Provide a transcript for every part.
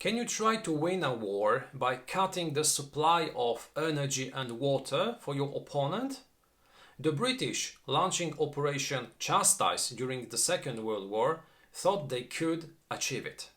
Can you try to win a war by cutting the supply of energy and water for your opponent? The British, launching Operation Chastise during the Second World War, thought they could achieve it.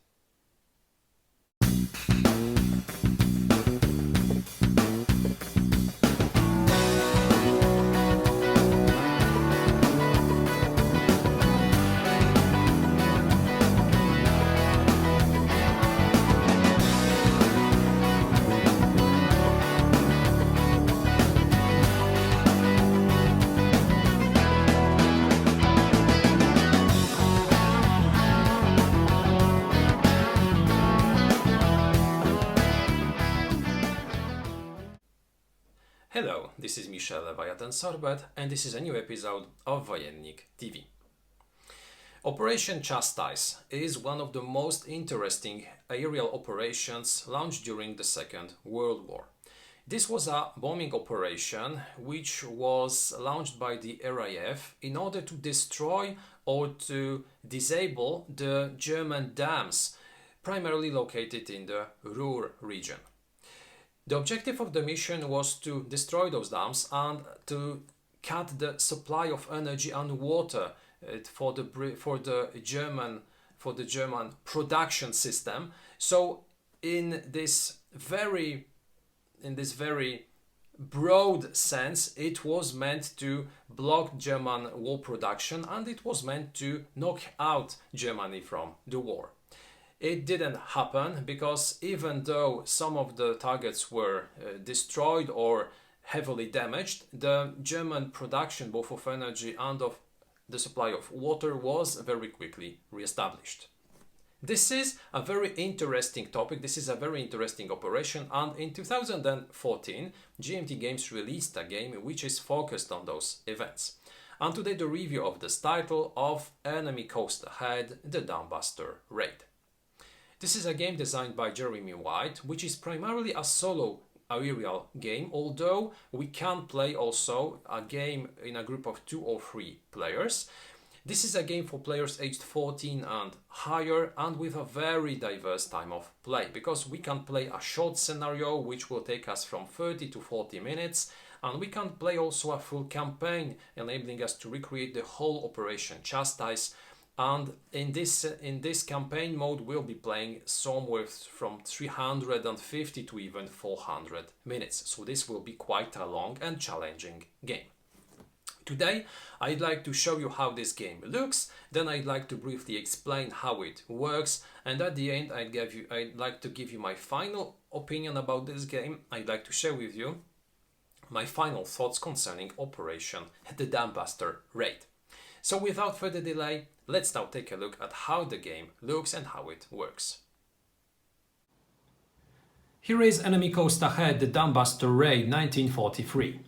Hello, this is Michel Leviathan Sorbet and this is a new episode of Wojennik TV. Operation Chastise is one of the most interesting aerial operations launched during the Second World War. This was a bombing operation which was launched by the RAF in order to destroy or to disable the German dams, primarily located in the Ruhr region. The objective of the mission was to destroy those dams and to cut the supply of energy and water for the German production system. So in this very broad sense, it was meant to block German war production and it was meant to knock out Germany from the war. It didn't happen because even though some of the targets were destroyed or heavily damaged, the German production both of energy and of the supply of water was very quickly re-established. This is a very interesting topic, this is a very interesting operation, and in 2014 GMT Games released a game which is focused on those events. And today the review of this title of Enemy Coast Ahead, the Dambuster Raid. This is a game designed by Jeremy White, which is primarily a solo aerial game, although we can play also a game in a group of 2 or 3 players. This is a game for players aged 14 and higher and with a very diverse time of play, because we can play a short scenario which will take us from 30 to 40 minutes, and we can play also a full campaign, enabling us to recreate the whole Operation Chastise. And in this campaign mode, we'll be playing somewhere from 350 to even 400 minutes. So this will be quite a long and challenging game. Today, I'd like to show you how this game looks, then I'd like to briefly explain how it works, and at the end, I'd like to give you my final opinion about this game. I'd like to share with you my final thoughts concerning Operation the Dambuster Raid. So without further delay, let's now take a look at how the game looks and how it works. Here is Enemy Coast Ahead, the Dambuster Raid 1943.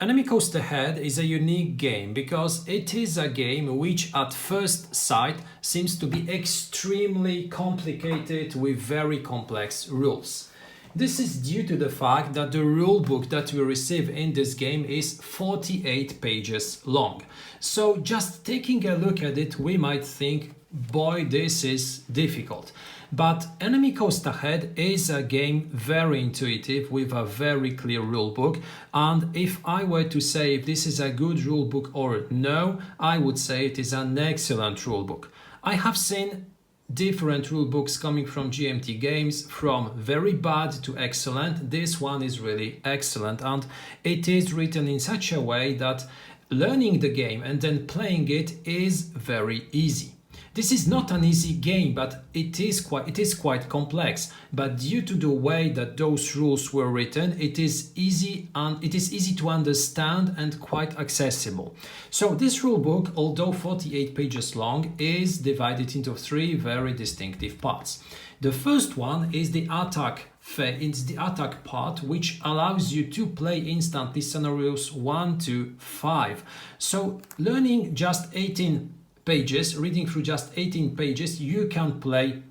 Enemy Coast Ahead is a unique game because it is a game which at first sight seems to be extremely complicated with very complex rules. This is due to the fact that the rulebook that we receive in this game is 48 pages long. So just taking a look at it, we might think, boy, this is difficult. But Enemy Coast Ahead is a game very intuitive with a very clear rulebook. And if I were to say if this is a good rulebook or no, I would say it is an excellent rulebook. I have seen different rulebooks coming from GMT Games, from very bad to excellent. This one is really excellent, and it is written in such a way that learning the game and then playing it is very easy. This is not an easy game, but it is quite complex. But due to the way that those rules were written, it is easy to understand and quite accessible. So this rulebook, although 48 pages long, is divided into 3 very distinctive parts. The first one is the attack phase. It's the attack part, which allows you to play instantly scenarios 1 to 5. So learning just 18 pages, reading through just 18 pages, you can play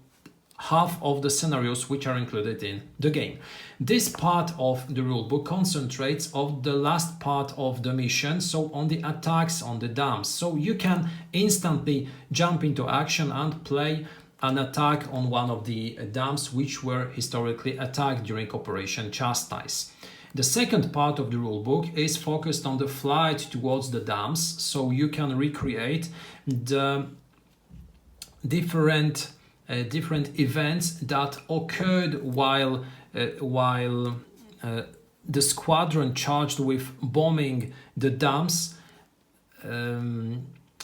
half of the scenarios which are included in the game. This part of the rulebook concentrates on the last part of the mission, so on the attacks on the dams. So you can instantly jump into action and play an attack on one of the dams which were historically attacked during Operation Chastise. The second part of the rulebook is focused on the flight towards the dams, so you can recreate the different events that occurred while the squadron charged with bombing the dams,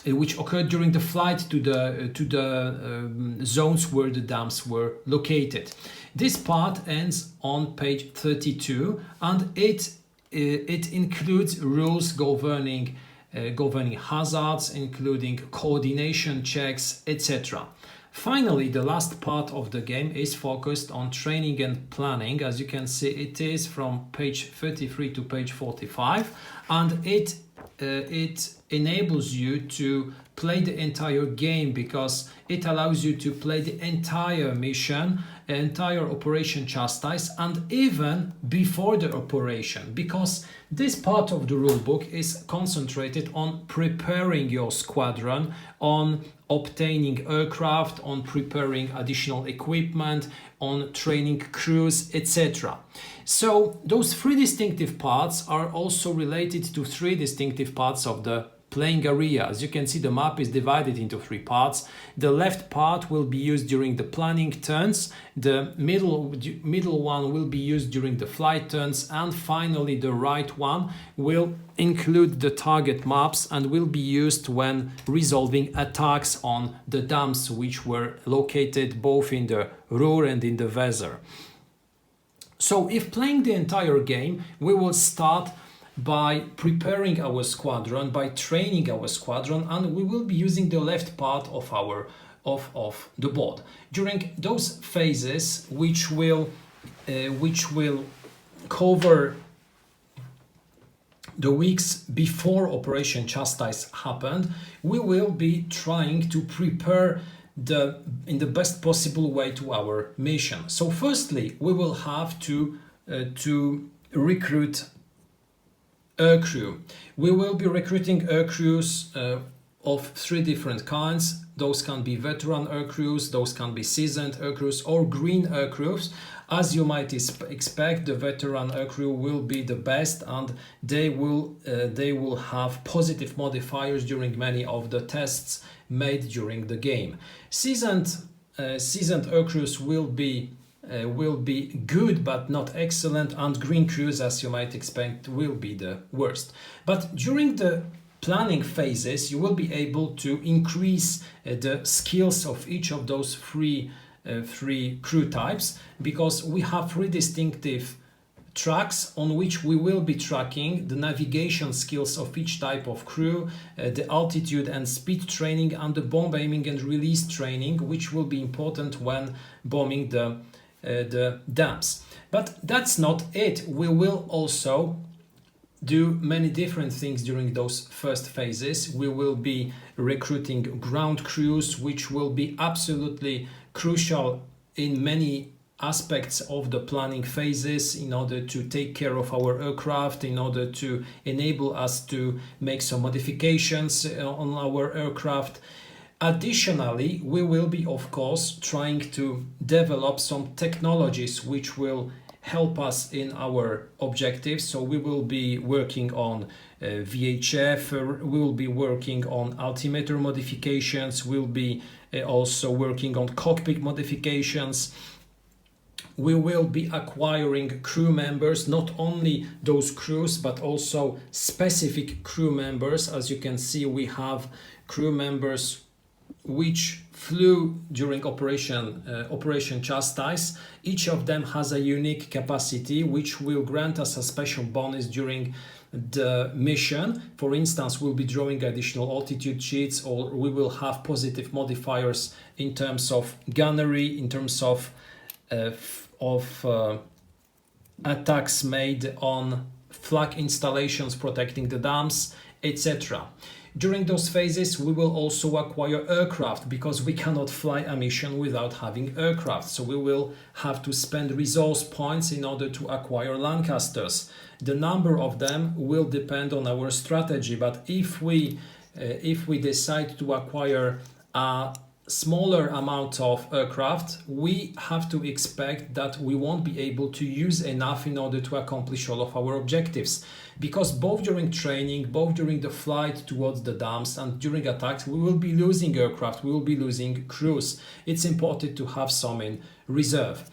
which occurred during the flight to the zones where the dams were located. This part ends on page 32, and it includes rules governing hazards, including coordination checks, etc. Finally, the last part of the game is focused on training and planning. As you can see, it is from page 33 to page 45, and it enables you to play the entire game, because it allows you to play the entire mission, entire Operation Chastise, and even before the operation, because this part of the rulebook is concentrated on preparing your squadron, on obtaining aircraft, on preparing additional equipment, on training crews, etc. So those three distinctive parts are also related to three distinctive parts of the playing area. As you can see, the map is divided into three parts. The left part will be used during the planning turns, the middle one will be used during the flight turns, and finally the right one will include the target maps and will be used when resolving attacks on the dams which were located both in the Ruhr and in the Weser. So if playing the entire game, we will start by preparing our squadron, by training our squadron, and we will be using the left part of the board. During those phases, which will cover the weeks before Operation Chastise happened, we will be trying to prepare in the best possible way to our mission. So firstly, we will have to recruit aircrew. We will be recruiting aircrews of three different kinds. Those can be veteran aircrews, those can be seasoned aircrews, or green aircrews. As you might expect, the veteran aircrew will be the best, and they will have positive modifiers during many of the tests made during the game. Seasoned aircrews will be good but not excellent, and green crews, as you might expect, will be the worst. But during the planning phases, you will be able to increase the skills of each of those three crew types, because we have three distinctive tracks on which we will be tracking the navigation skills of each type of crew, the altitude and speed training, and the bomb aiming and release training, which will be important when bombing the dams. But that's not it. We will also do many different things during those first phases. We will be recruiting ground crews, which will be absolutely crucial in many aspects of the planning phases in order to take care of our aircraft, in order to enable us to make some modifications on our aircraft. Additionally, we will be, of course, trying to develop some technologies which will help us in our objectives. So we will be working on VHF, we will be working on altimeter modifications, we'll be also working on cockpit modifications. We will be acquiring crew members, not only those crews, but also specific crew members. As you can see, we have crew members which flew during Operation Chastise. Each of them has a unique capacity which will grant us a special bonus during the mission. For instance, we'll be drawing additional altitude sheets, or we will have positive modifiers in terms of gunnery, in terms of attacks made on flag installations protecting the dams, etc. During those phases, we will also acquire aircraft, because we cannot fly a mission without having aircraft. So we will have to spend resource points in order to acquire Lancasters. The number of them will depend on our strategy, but if we decide to acquire a smaller amount of aircraft, we have to expect that we won't be able to use enough in order to accomplish all of our objectives. Because both during training, both during the flight towards the dams and during attacks, we will be losing aircraft, we will be losing crews. It's important to have some in reserve.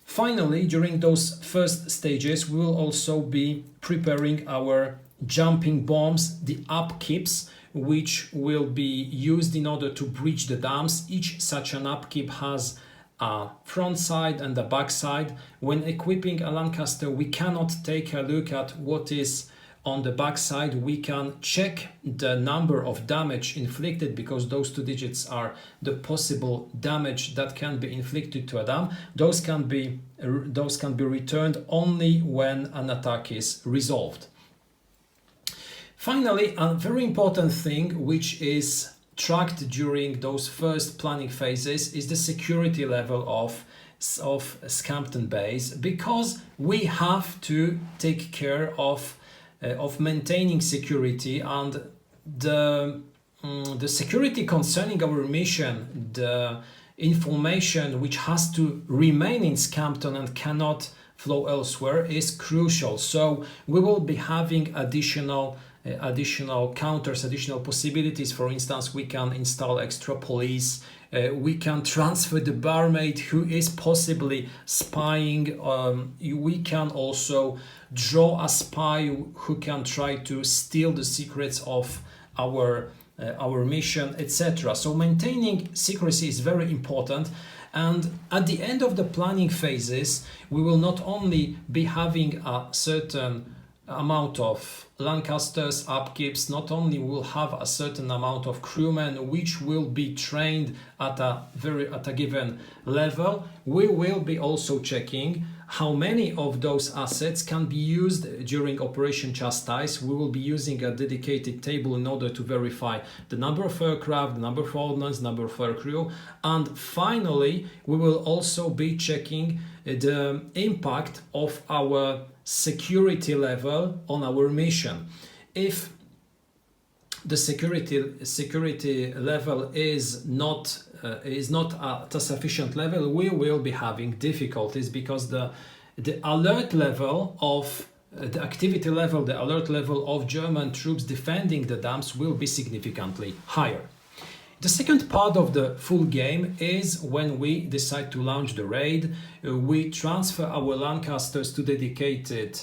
Finally, during those first stages, we will also be preparing our jumping bombs, the upkeeps, which will be used in order to breach the dams. Each such an upkeep has a front side and a back side. When equipping a Lancaster, we cannot take a look at what is on the back side. We can check the number of damage inflicted, because those 2 digits are the possible damage that can be inflicted to a dam. Those can be returned only when an attack is resolved. Finally, a very important thing which is tracked during those first planning phases is the security level of Scampton base, because we have to take care of maintaining security, and the security concerning our mission, the information which has to remain in Scampton and cannot flow elsewhere, is crucial. So we will be having additional counters, additional possibilities. For instance, we can install extra police, we can transfer the barmaid who is possibly spying, we can also draw a spy who can try to steal the secrets of our mission, etc. So maintaining secrecy is very important. And at the end of the planning phases, we will not only be having a certain amount of Lancasters, upkeeps, not only will have a certain amount of crewmen which will be trained at a given level, we will be also checking how many of those assets can be used during Operation Chastise. We will be using a dedicated table in order to verify the number of aircraft, the number of ordnance, number of aircrew, and finally we will also be checking the impact of our security level on our mission. If the security level is not at a sufficient level, we will be having difficulties, because the alert level of the activity level, the alert level of German troops defending the dams will be significantly higher. The second part of the full game is when we decide to launch the raid. We transfer our Lancasters to dedicated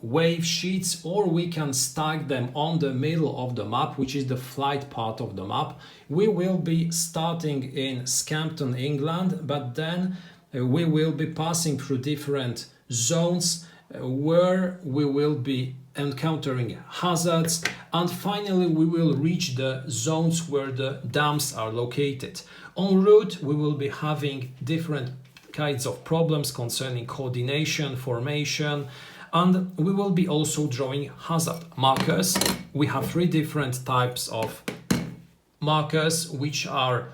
wave sheets, or we can stack them on the middle of the map, which is the flight part of the map. We will be starting in Scampton, England, but then we will be passing through different zones where we will be encountering hazards, and finally we will reach the zones where the dams are located. En route, we will be having different kinds of problems concerning coordination, formation, and we will be also drawing hazard markers. We have 3 different types of markers which are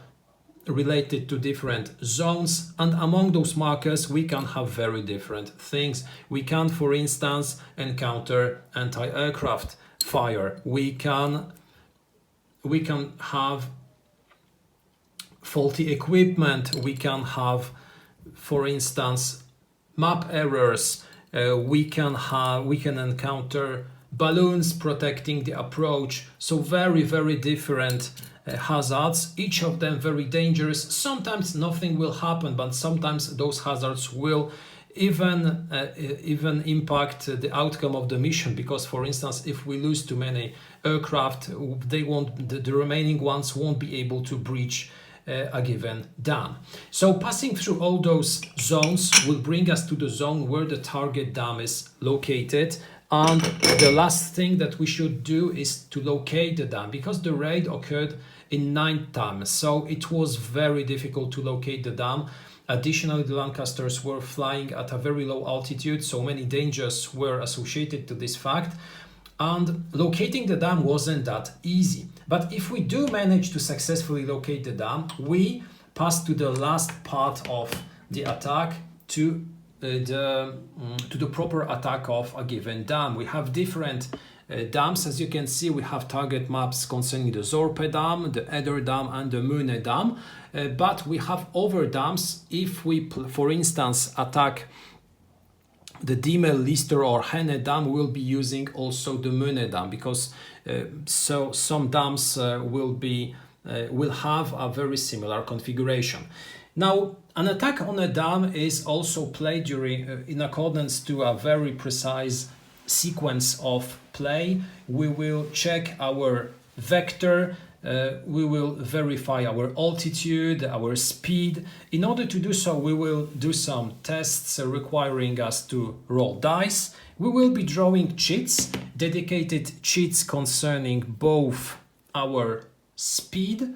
related to different zones, and among those markers we can have very different things. We can, for instance, encounter anti-aircraft fire. We can have faulty equipment. We can have, for instance, map errors. We can encounter balloons protecting the approach. So very, very different hazards, each of them very dangerous. Sometimes nothing will happen, but sometimes those hazards will even impact the outcome of the mission, because, for instance, if we lose too many aircraft, the remaining ones won't be able to breach a given dam. So passing through all those zones will bring us to the zone where the target dam is located. And the last thing that we should do is to locate the dam, because the raid occurred in night time, so it was very difficult to locate the dam. Additionally, the Lancasters were flying at a very low altitude, so many dangers were associated to this fact, and locating the dam wasn't that easy. But if we do manage to successfully locate the dam, we pass to the last part of the attack, to the proper attack of a given dam. We have different dams. As you can see, we have target maps concerning the Zorpe Dam, the Eder Dam and the Möhne Dam, but we have other dams. If we, for instance, attack the Diemel, Lister or Henne Dam, will be using also the Möhne Dam, because so some dams will have a very similar configuration. Now, an attack on a dam is also played in accordance to a very precise sequence of play. We will check our vector, we will verify our altitude, our speed. In order to do so, we will do some tests requiring us to roll dice. We will be drawing cheats, dedicated cheats concerning both our speed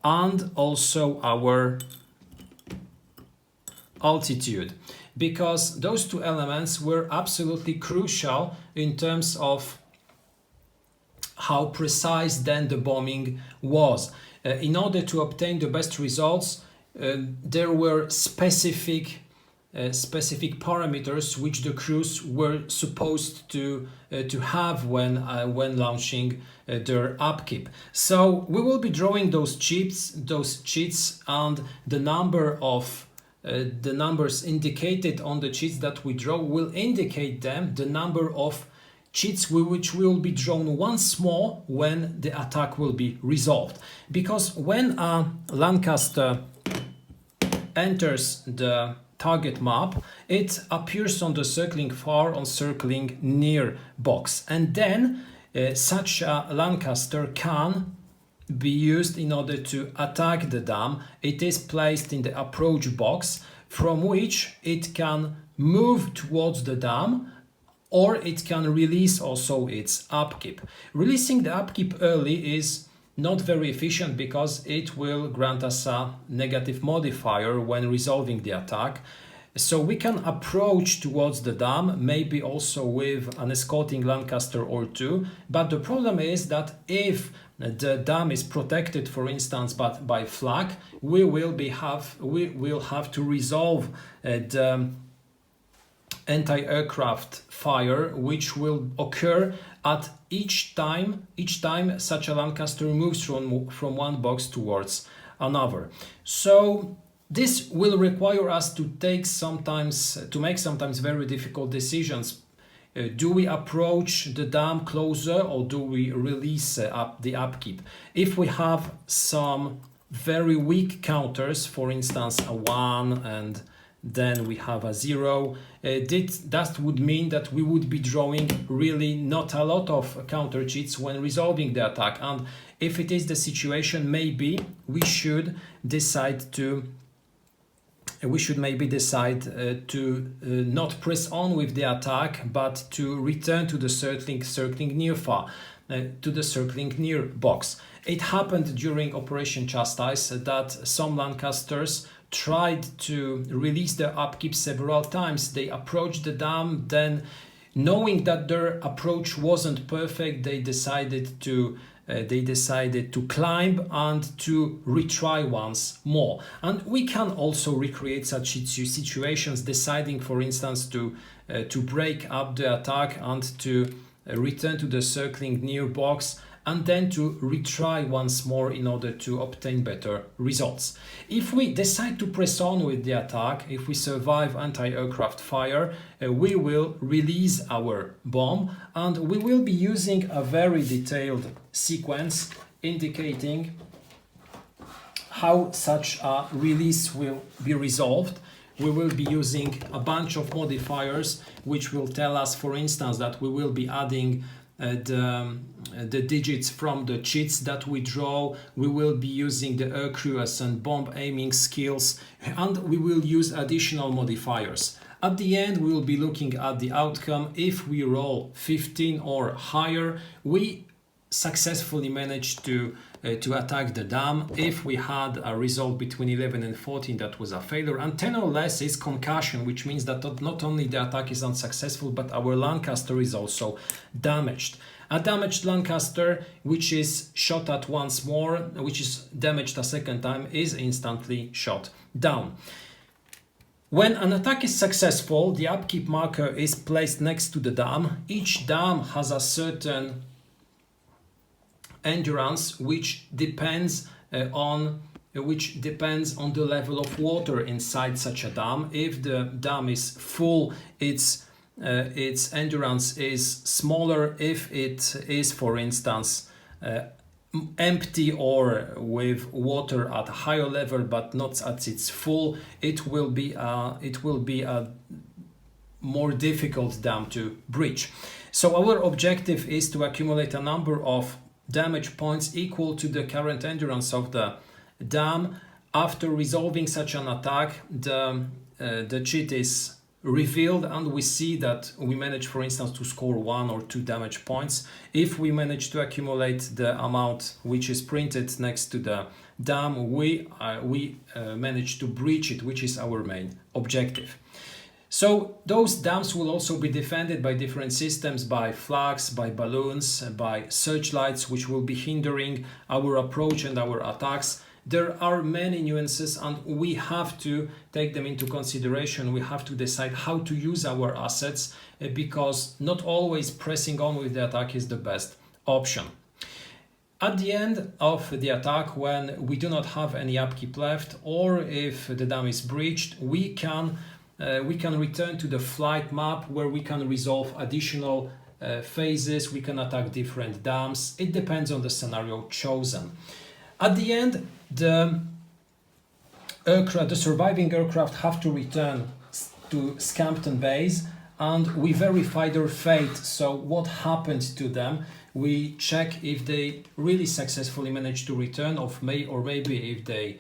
and also our altitude, because those two elements were absolutely crucial in terms of how precise then the bombing was. In order to obtain the best results, there were specific parameters which the crews were supposed to have when launching their upkeep. So we will be drawing those cheats, and the numbers indicated on the cheats that we draw will indicate the number of cheats which will be drawn once more when the attack will be resolved. Because when a Lancaster enters the target map, it appears on the circling far, on circling near box, and then such a Lancaster can be used in order to attack the dam. It is placed in the approach box, from which it can move towards the dam, or it can release also its upkeep. Releasing the upkeep early is not very efficient because it will grant us a negative modifier when resolving the attack. So we can approach towards the dam, maybe also with an escorting Lancaster or two, but the problem is that if the dam is protected, for instance, by flak, we will have to resolve the anti-aircraft fire, which will occur at each time such a Lancaster moves from one box towards another. So this will require us to make sometimes very difficult decisions. Do we approach the dam closer, or do we release the upkeep? If we have some very weak counters, for instance a 1 and then we have a 0, that would mean that we would be drawing really not a lot of counter cheats when resolving the attack. And if it is the situation, maybe we should decide to not press on with the attack, but to return to the circling near far, to the circling near box. It happened during Operation Chastise that some Lancasters tried to release their upkeep several times. They approached the dam, then knowing that their approach wasn't perfect, they decided to climb and to retry once more. And we can also recreate such situations, deciding, for instance, to break up the attack and to return to the circling near box, and then to retry once more in order to obtain better results. If we decide to press on with the attack, if we survive anti-aircraft fire, we will release our bomb, and we will be using a very detailed sequence indicating how such a release will be resolved. We will be using a bunch of modifiers which will tell us, for instance, that we will be adding the digits from the cheats that we draw. We will be using the aircrews and bomb aiming skills, and we will use additional modifiers. At the end, we will be looking at the outcome. If we roll 15 or higher, we successfully managed to attack the dam. If we had a result between 11 and 14, that was a failure. And 10 or less is concussion, which means that not only the attack is unsuccessful, but our Lancaster is also damaged. A damaged Lancaster, which is shot at once more, which is damaged a second time, is instantly shot down. When an attack is successful, the upkeep marker is placed next to the dam. Each dam has a certain endurance which depends on the level of water inside such a dam. If the dam is full, its endurance is smaller. If it is, for instance, empty or with water at a higher level but not at its full, it will be a more difficult dam to breach. So our objective is to accumulate a number of damage points equal to the current endurance of the dam. After resolving such an attack, the cheat is revealed and we see that we manage, for instance, to score 1 or 2 damage points. If we manage to accumulate the amount which is printed next to the dam, we manage to breach it, which is our main objective. So those dams will also be defended by different systems, by flags, by balloons, by searchlights, which will be hindering our approach and our attacks. There are many nuances and we have to take them into consideration. We have to decide how to use our assets because not always pressing on with the attack is the best option. At the end of the attack, when we do not have any upkeep left or if the dam is breached, we can return to the flight map where we can resolve additional phases. We can attack different dams. It depends on the scenario chosen. At the end, the surviving aircraft have to return to Scampton base and we verify their fate. So what happened to them? We check if they really successfully managed to return, or maybe if they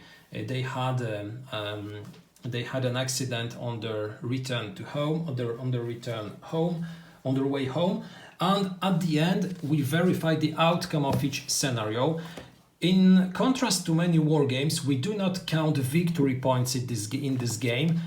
had an accident on their return to home, on their way home. And at the end, we verify the outcome of each scenario. In contrast to many war games, we do not count victory points in this game.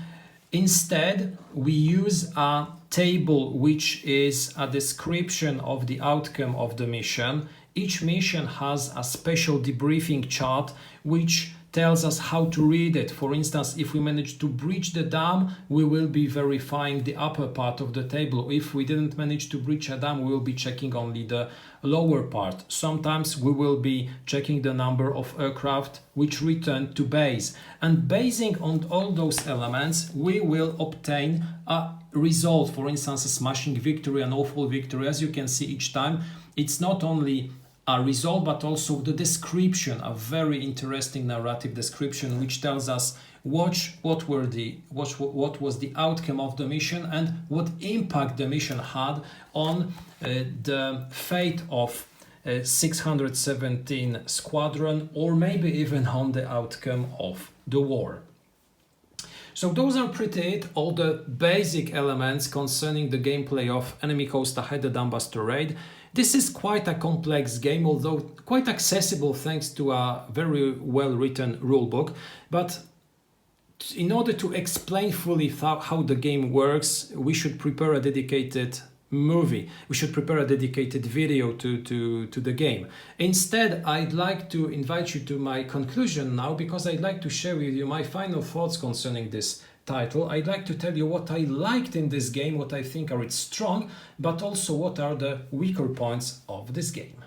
Instead, we use a table which is a description of the outcome of the mission. Each mission has a special debriefing chart which tells us how to read it. For instance, if we manage to breach the dam, we will be verifying the upper part of the table. If we didn't manage to breach a dam, we will be checking only the lower part. Sometimes we will be checking the number of aircraft which returned to base. And basing on all those elements, we will obtain a result. For instance, a smashing victory, an awful victory. As you can see each time, it's not only a result, but also the description, a very interesting narrative description, which tells us what was the outcome of the mission and what impact the mission had on the fate of 617 Squadron, or maybe even on the outcome of the war. So those are pretty it, all the basic elements concerning the gameplay of Enemy Coast Ahead, the Dambuster raid. This is quite a complex game, although quite accessible thanks to a very well-written rulebook. But in order to explain fully how the game works, we should prepare a dedicated movie. We should prepare a dedicated video to the game. Instead, I'd like to invite you to my conclusion now, because I'd like to share with you my final thoughts concerning this title. I'd like to tell you what I liked in this game, what I think are its strong, but also what are the weaker points of this game.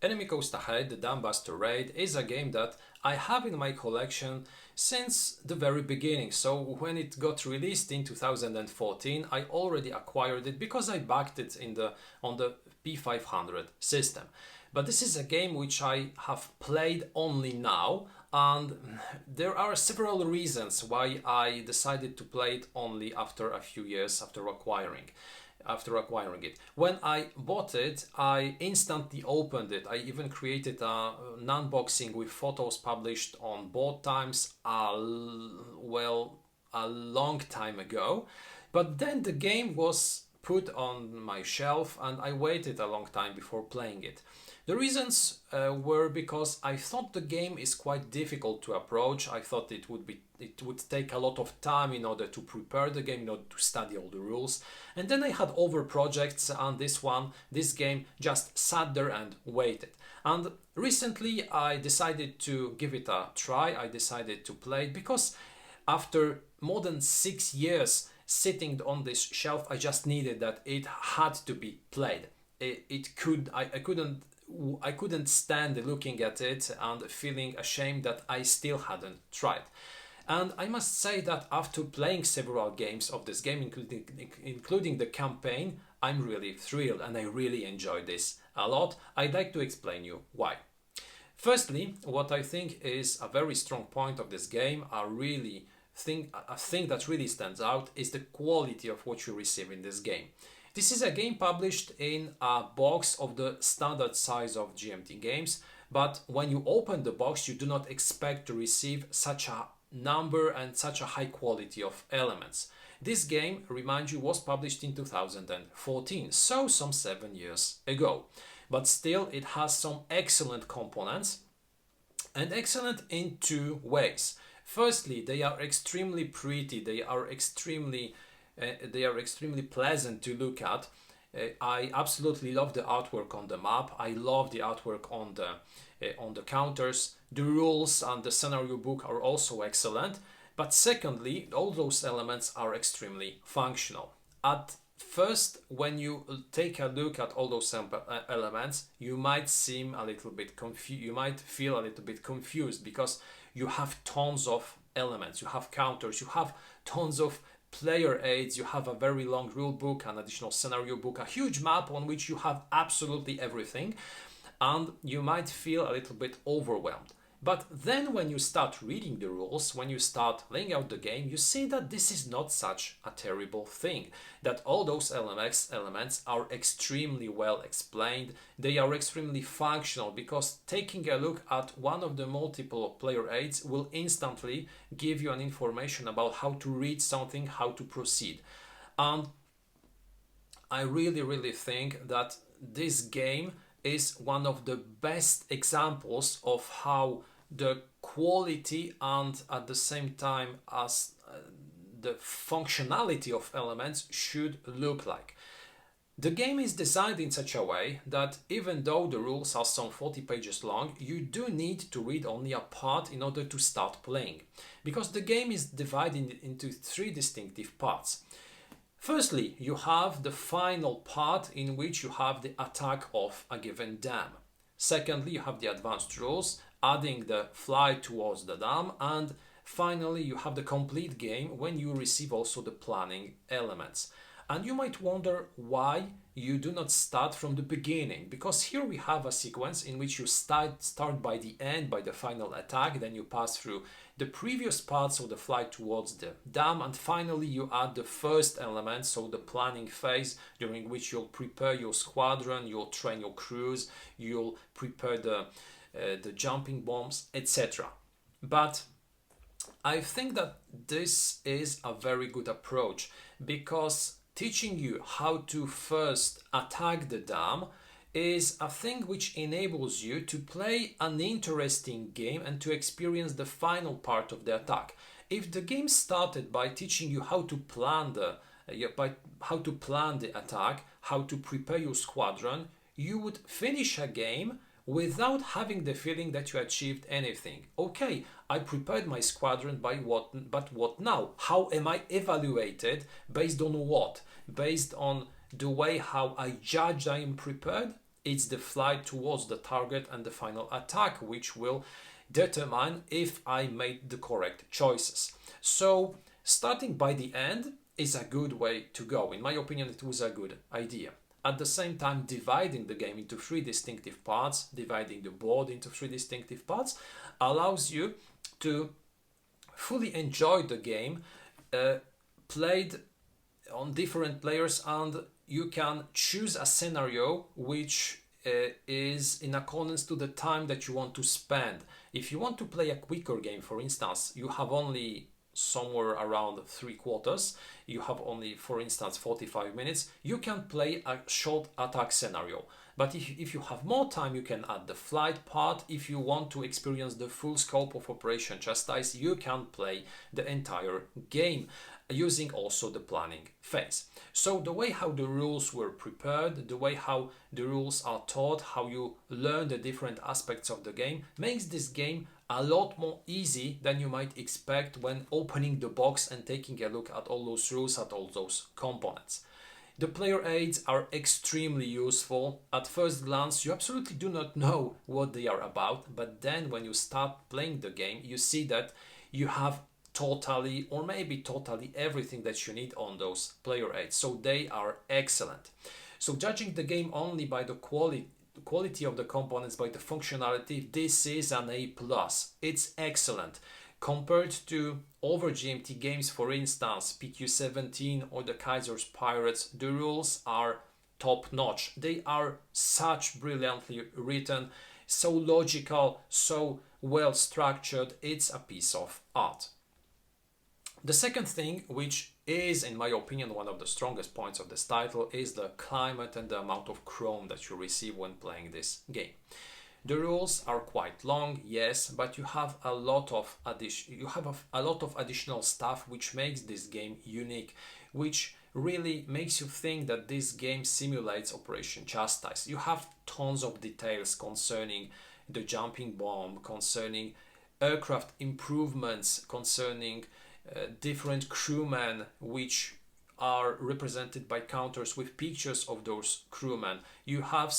Enemy Coast Ahead, the Dambuster raid, is a game that I have in my collection since the very beginning. So when it got released in 2014, I already acquired it because I backed it on the P500 system. But this is a game which I have played only now, and there are several reasons why I decided to play it only after a few years after acquiring it. When I bought it, I instantly opened it. I even created an unboxing with photos published on Board Times a long time ago. But then the game was put on my shelf and I waited a long time before playing it. The reasons were because I thought the game is quite difficult to approach. I thought it would take a lot of time in order to prepare the game, in order to study all the rules. And then I had other projects, and this game just sat there and waited. And recently I decided to give it a try. I decided to play it because after more than 6 years sitting on this shelf, I just needed that it had to be played. I couldn't stand looking at it and feeling ashamed that I still hadn't tried. And I must say that after playing several games of this game, including the campaign, I'm really thrilled and I really enjoy this a lot. I'd like to explain you why. Firstly, what I think is a very strong point of this game, a thing that really stands out, is the quality of what you receive in this game. This is a game published in a box of the standard size of GMT games, but when you open the box, you do not expect to receive such a number and such a high quality of elements. This game, remind you, was published in 2014, so some 7 years ago. But still, it has some excellent components, and excellent in two ways. Firstly, they are extremely pretty, they are extremely pleasant to look at. I absolutely love the artwork on the map. I love the artwork on the counters. The rules and the scenario book are also excellent. But secondly, all those elements are extremely functional. At first, when you take a look at all those elements, you might seem a little bit confused. You might feel a little bit confused because you have tons of elements. You have counters. You have tons of player aids, you have a very long rule book, an additional scenario book, a huge map on which you have absolutely everything, and you might feel a little bit overwhelmed. But then when you start reading the rules, when you start laying out the game, you see that this is not such a terrible thing, that all those elements are extremely well explained, they are extremely functional, because taking a look at one of the multiple player aids will instantly give you an information about how to read something, how to proceed. And I really think that this game is one of the best examples of how the quality and at the same time as the functionality of elements should look like. The game is designed in such a way that even though the rules are some 40 pages long, you do need to read only a part in order to start playing, because the game is divided into 3 distinctive parts. Firstly, you have the final part in which you have the attack of a given dam. Secondly, you have the advanced rules, adding the flight towards the dam, and finally you have the complete game when you receive also the planning elements. And you might wonder why you do not start from the beginning, because here we have a sequence in which you start by the end, by the final attack, then you pass through the previous parts of the flight towards the dam, and finally you add the first element, so the planning phase, during which you'll prepare your squadron, you'll train your crews, you'll prepare the jumping bombs, etc. But I think that this is a very good approach, because teaching you how to first attack the dam is a thing which enables you to play an interesting game and to experience the final part of the attack. If the game started by teaching you how to plan the attack, how to prepare your squadron, you would finish a game without having the feeling that you achieved anything. Okay, I prepared my squadron, but what now? How am I evaluated? Based on what? Based on the way how I judge I am prepared? It's the flight towards the target and the final attack which will determine if I made the correct choices. So starting by the end is a good way to go. In my opinion, it was a good idea. At the same time, dividing the game into 3 distinctive parts, dividing the board into 3 distinctive parts, allows you to fully enjoy the game, played on different players, and you can choose a scenario which is in accordance to the time that you want to spend. If you want to play a quicker game, for instance, you have only somewhere around 3/4, you have only, for instance, 45 minutes, you can play a short attack scenario. But if you have more time, you can add the flight part. If you want to experience the full scope of Operation Chastise, you can play the entire game using also the planning phase. So the way how the rules were prepared, the way how the rules are taught, how you learn the different aspects of the game makes this game a lot more easy than you might expect when opening the box and taking a look at all those rules, at all those components. The player aids are extremely useful. At first glance, you absolutely do not know what they are about, but then when you start playing the game, you see that you have totally or maybe totally everything that you need on those player aids. So they are excellent. So judging the game only by the quality of the components, by the functionality, this is an A+. It's excellent. Compared to other GMT games, for instance, PQ17 or the Kaiser's Pirates, the rules are top notch. They are such brilliantly written, so logical, so well structured. It's a piece of art. The second thing, which is, in my opinion, one of the strongest points of this title, is the climate and the amount of chrome that you receive when playing this game. The rules are quite long, yes, but you have a lot of additional stuff which makes this game unique, which really makes you think that this game simulates Operation Chastise. You have tons of details concerning the jumping bomb, concerning aircraft improvements, concerning different crewmen which are represented by counters with pictures of those crewmen. You have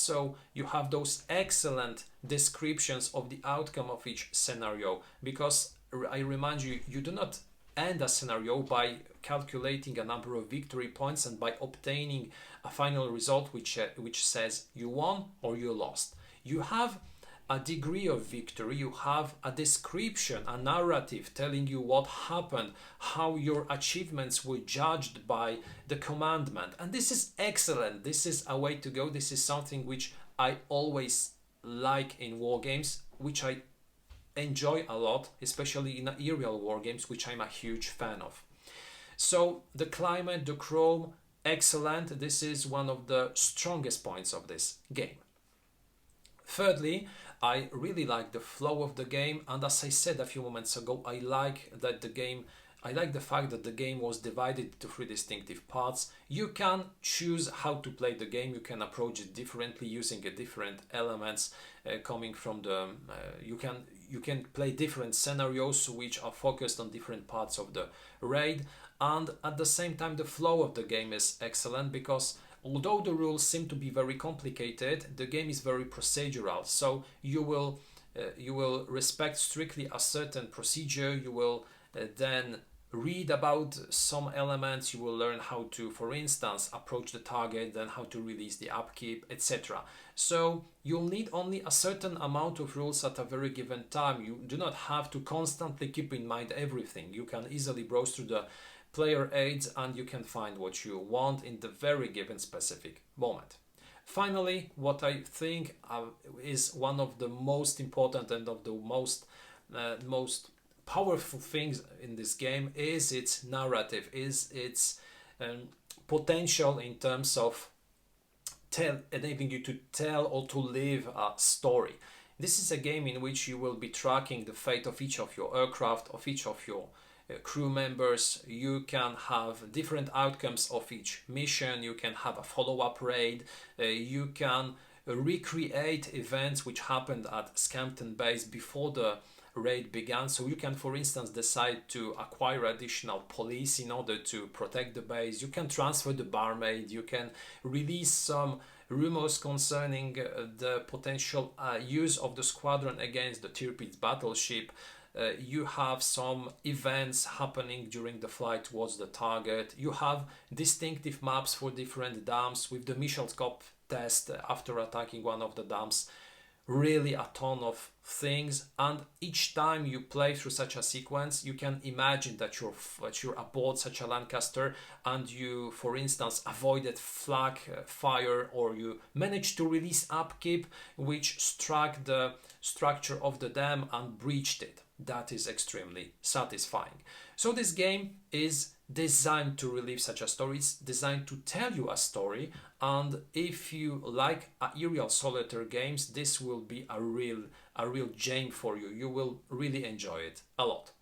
those excellent descriptions of the outcome of each scenario, because I remind you, you do not end a scenario by calculating a number of victory points and by obtaining a final result which says you won or you lost. You have a degree of victory, you have a description, a narrative telling you what happened, how your achievements were judged by the commandment. And this is excellent. This is a way to go. This is something which I always like in war games, which I enjoy a lot, especially in aerial war games, which I'm a huge fan of. So the climate, the chrome, excellent. This is one of the strongest points of this game. Thirdly, I really like the flow of the game, and as I said a few moments ago, I like the fact that the game was divided into three distinctive parts. You can choose how to play the game, you can approach it differently using different elements coming from the you can play different scenarios which are focused on different parts of the raid, and at the same time the flow of the game is excellent, because although the rules seem to be very complicated, the game is very procedural. So you will respect strictly a certain procedure. You will then read about some elements. You will learn how to, for instance, approach the target, then how to release the upkeep, etc. So you'll need only a certain amount of rules at a very given time. You do not have to constantly keep in mind everything. You can easily browse through the player aids and you can find what you want in the very given specific moment. Finally, what I think is one of the most important and of the most powerful things in this game is its narrative, is its potential in terms of enabling you to tell or to live a story. This is a game in which you will be tracking the fate of each of your aircraft, of each of your crew members. You can have different outcomes of each mission. You can have a follow-up raid. You can recreate events which happened at Scampton Base before the raid began. So you can, for instance, decide to acquire additional police in order to protect the base. You can transfer the barmaid. You can release some rumors concerning the potential use of the squadron against the Tirpitz battleship. You have some events happening during the flight towards the target. You have distinctive maps for different dams with the Michelskopf test after attacking one of the dams. Really a ton of things, and each time you play through such a sequence, you can imagine that you're aboard such a Lancaster and you, for instance, avoided flak fire, or you managed to release upkeep which struck the structure of the dam and breached it. That is extremely satisfying. So this game is designed to relive such a story. It's designed to tell you a story, and if you like aerial solitaire games, this will be a real gem for you. You will really enjoy it a lot.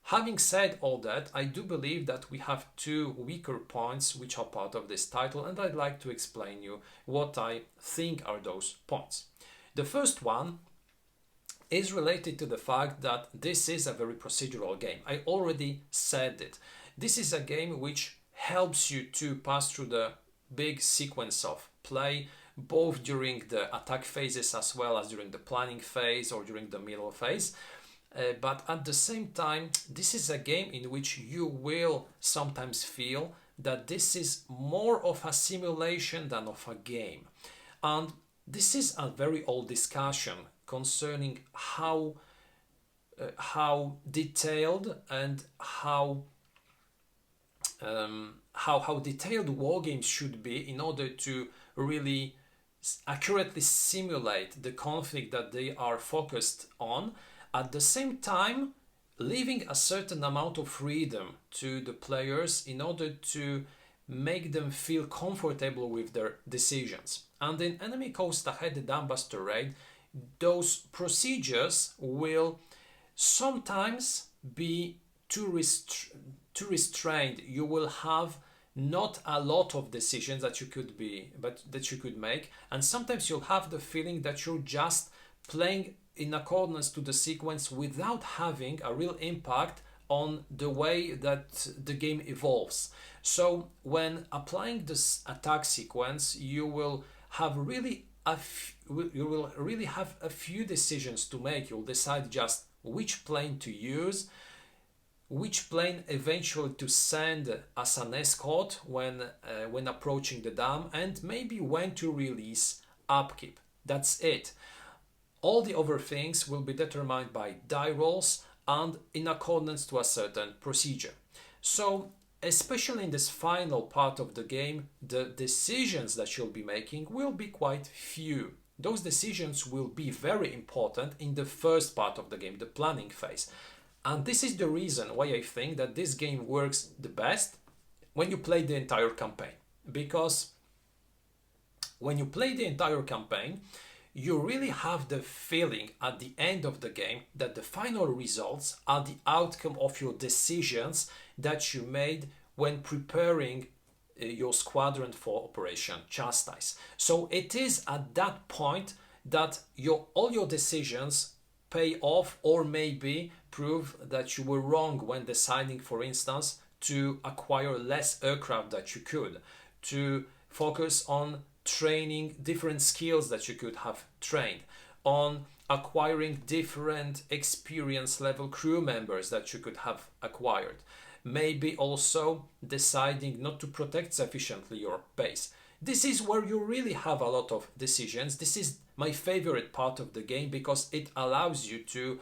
Having said all that, I do believe that we have two weaker points which are part of this title, and I'd like to explain you what I think are those points. The first one is related to the fact that this is a very procedural game. I already said it. This is a game which helps you to pass through the big sequence of play, both during the attack phases as well as during the planning phase or during the middle phase. But at the same time, this is a game in which you will sometimes feel that this is more of a simulation than of a game. And this is a very old discussion concerning how detailed and how detailed war games should be in order to really accurately simulate the conflict that they are focused on, at the same time leaving a certain amount of freedom to the players in order to make them feel comfortable with their decisions. And in Enemy Coast Ahead, the Dambuster raid, those procedures will sometimes be too restrained. You will have not a lot of decisions that you could make, and sometimes you'll have the feeling that you're just playing in accordance to the sequence without having a real impact on the way that the game evolves. So when applying this attack sequence, you will really have a few decisions to make. You'll decide just which plane to use, which plane eventually to send as an escort when approaching the dam, and maybe when to release upkeep. That's it. All the other things will be determined by die rolls and in accordance to a certain procedure. So, especially in this final part of the game, the decisions that you'll be making will be quite few. Those decisions will be very important in the first part of the game, the planning phase. And this is the reason why I think that this game works the best when you play the entire campaign. Because when you play the entire campaign, you really have the feeling at the end of the game that the final results are the outcome of your decisions that you made when preparing your squadron for Operation Chastise. So it is at that point that all your decisions pay off, or maybe prove that you were wrong when deciding, for instance, to acquire less aircraft that you could, to focus on training different skills that you could have trained, on acquiring different experience level crew members that you could have acquired, maybe also deciding not to protect sufficiently your base. This is where you really have a lot of decisions. This is my favorite part of the game because it allows you to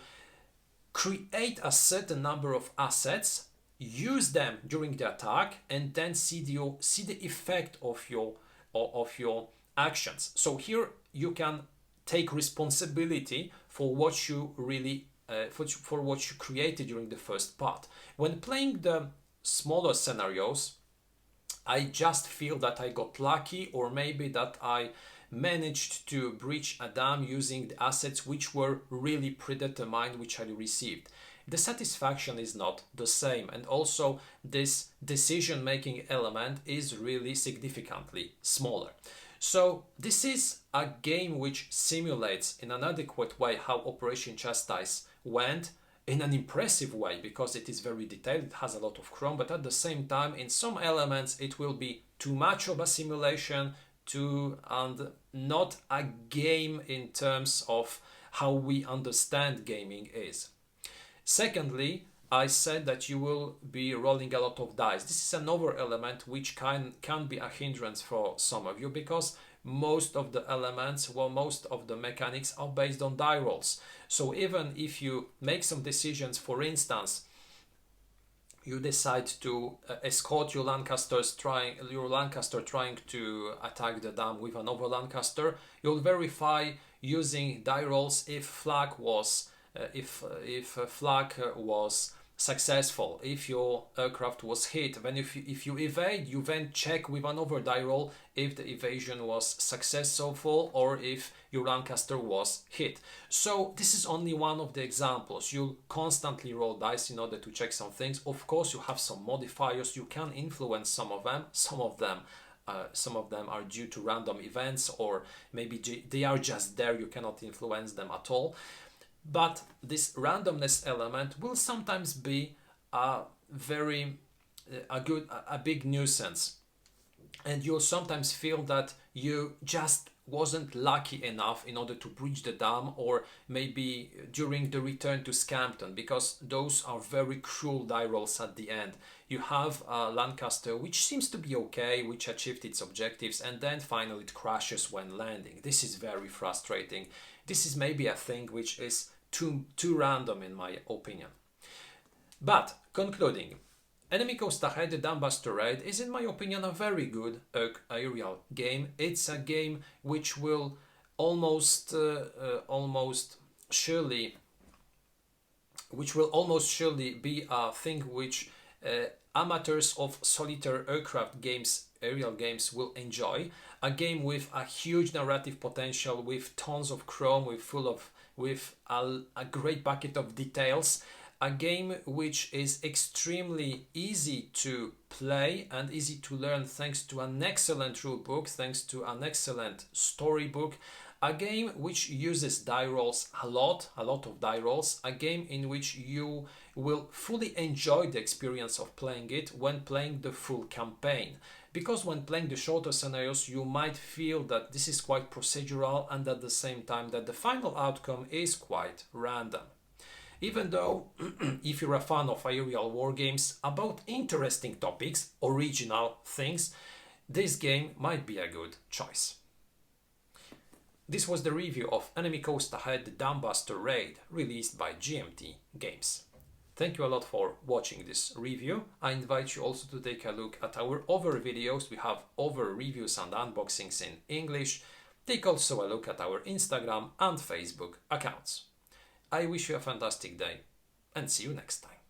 create a certain number of assets, use them during the attack, and then see the effect of your actions. So here you can take responsibility for what you really for what you created during the first part. When playing the smaller scenarios, I just feel that I got lucky, or maybe that I managed to breach a dam using the assets which were really predetermined, which I received. The satisfaction is not the same, and also this decision-making element is really significantly smaller. So this is a game which simulates in an adequate way how Operation Chastise went, in an impressive way, because it is very detailed, it has a lot of chrome, but at the same time in some elements it will be too much of a simulation and not a game in terms of how we understand gaming is. Secondly, I said that you will be rolling a lot of dice. This is another element which can be a hindrance for some of you, because most of the elements, most of the mechanics are based on die rolls. So even if you make some decisions, for instance, you decide to escort your Lancaster trying to attack the dam with another Lancaster, you'll verify using die rolls if flak was successful, if your aircraft was hit, then if you evade, you then check with another die roll if the evasion was successful or if your Lancaster was hit. So this is only one of the examples. You'll constantly roll dice in order to check some things. Of course, you have some modifiers. You can influence some of them. Some of them are due to random events, or maybe they are just there. You cannot influence them at all. But this randomness element will sometimes be a big nuisance, and you'll sometimes feel that you just wasn't lucky enough in order to breach the dam, or maybe during the return to Scampton, because those are very cruel die rolls at the end. You have a Lancaster which seems to be okay, which achieved its objectives, and then finally it crashes when landing. This is very frustrating. This is maybe a thing which is too random in my opinion. But concluding, Enemy Coast Ahead, the Dambuster raid is in my opinion a very good aerial game. It's a game which will almost surely be a thing which amateurs of solitaire aircraft games, aerial games, will enjoy. A game with a huge narrative potential, with tons of chrome, with a great bucket of details. A game which is extremely easy to play and easy to learn thanks to an excellent rulebook, thanks to an excellent storybook. A game which uses die rolls a lot of die rolls. A game in which you will fully enjoy the experience of playing it when playing the full campaign. Because when playing the shorter scenarios, you might feel that this is quite procedural, and at the same time that the final outcome is quite random. Even though, if you're a fan of aerial war games about interesting topics, original things, this game might be a good choice. This was the review of Enemy Coast Ahead, the Dambuster raid, released by GMT Games. Thank you a lot for watching this review. I invite you also to take a look at our other videos. We have other reviews and unboxings in English. Take also a look at our Instagram and Facebook accounts. I wish you a fantastic day and see you next time.